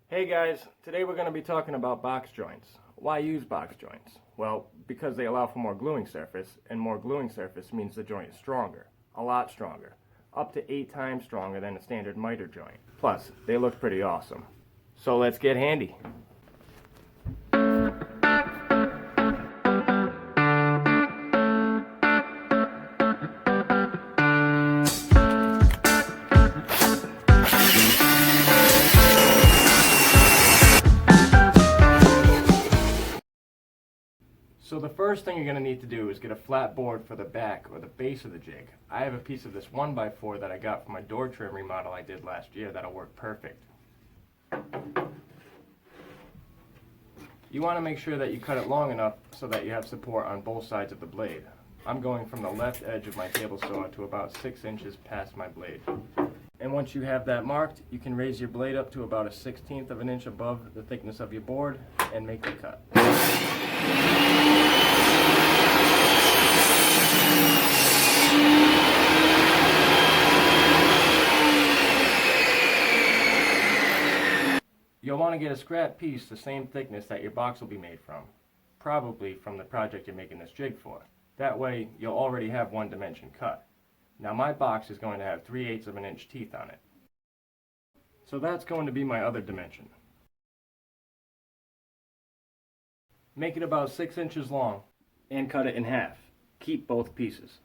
Hey guys, today we're going to be talking about box joints. Why use box joints? Well, because they allow for more gluing surface, and more gluing surface means the joint is stronger. A lot stronger. Up to 8 times stronger than a standard miter joint. Plus, they look pretty awesome. So let's get handy. So the first thing you're going to need to do is get a flat board for the back or the base of the jig. I have a piece of this 1x4 that I got from a door trim remodel I did last year that'll work perfect. You want to make sure that you cut it long enough so that you have support on both sides of the blade. I'm going from the left edge of my table saw to about 6 inches past my blade. And once you have that marked, you can raise your blade up to about a 1/16 of an inch above the thickness of your board and make the cut. You'll want to get a scrap piece the same thickness that your box will be made from, probably from the project you're making this jig for. That way, you'll already have one dimension cut. Now my box is going to have 3/8 of an inch teeth on it. So that's going to be my other dimension. Make it about 6 inches long and cut it in half. Keep both pieces.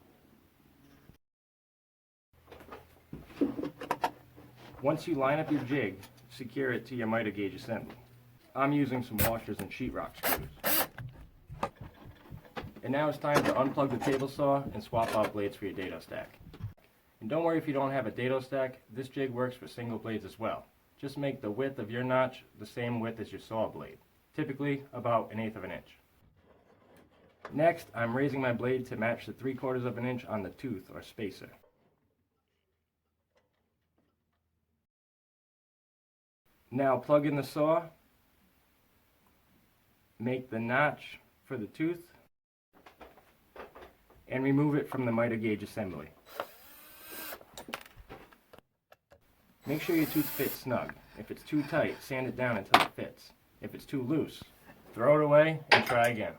Once you line up your jig, secure it to your miter gauge assembly. I'm using some washers and sheetrock screws. And now it's time to unplug the table saw and swap out blades for your dado stack. And don't worry if you don't have a dado stack, this jig works for single blades as well. Just make the width of your notch the same width as your saw blade, typically about 1/8 of an inch. Next, I'm raising my blade to match the 3/4 of an inch on the tooth or spacer. Now plug in the saw, make the notch for the tooth, and remove it from the miter gauge assembly. Make sure your tooth fits snug. If it's too tight, sand it down until it fits. If it's too loose, throw it away and try again.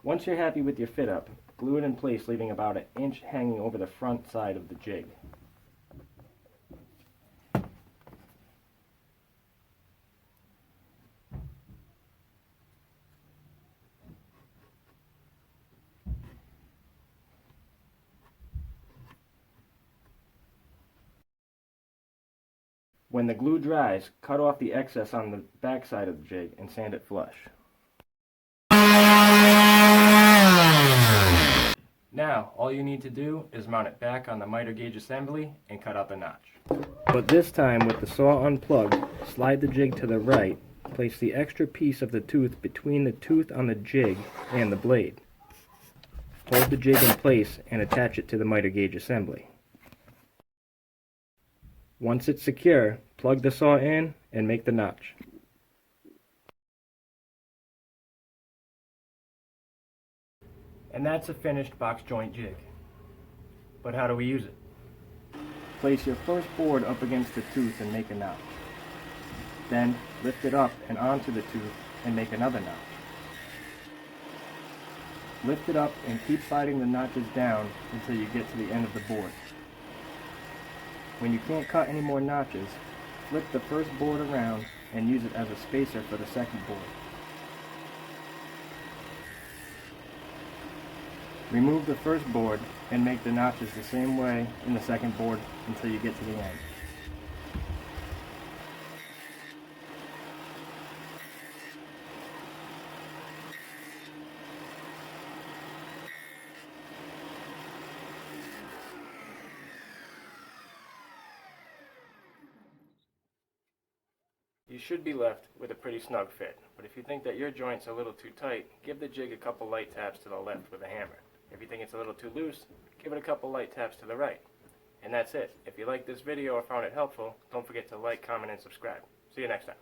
Once you're happy with your fit up, glue it in place, leaving about 1 inch hanging over the front side of the jig. When the glue dries, cut off the excess on the back side of the jig and sand it flush. Now, all you need to do is mount it back on the miter gauge assembly and cut out the notch. But this time, with the saw unplugged, slide the jig to the right, place the extra piece of the tooth between the tooth on the jig and the blade. Hold the jig in place and attach it to the miter gauge assembly. Once it's secure, plug the saw in and make the notch. And that's a finished box joint jig. But how do we use it? Place your first board up against the tooth and make a notch. Then lift it up and onto the tooth and make another notch. Lift it up and keep sliding the notches down until you get to the end of the board. When you can't cut any more notches, flip the first board around and use it as a spacer for the second board. Remove the first board and make the notches the same way in the second board until you get to the end. You should be left with a pretty snug fit, but if you think that your joint's a little too tight, give the jig a couple light taps to the left with a hammer. If you think it's a little too loose, give it a couple light taps to the right. And that's it. If you liked this video or found it helpful, don't forget to like, comment, and subscribe. See you next time.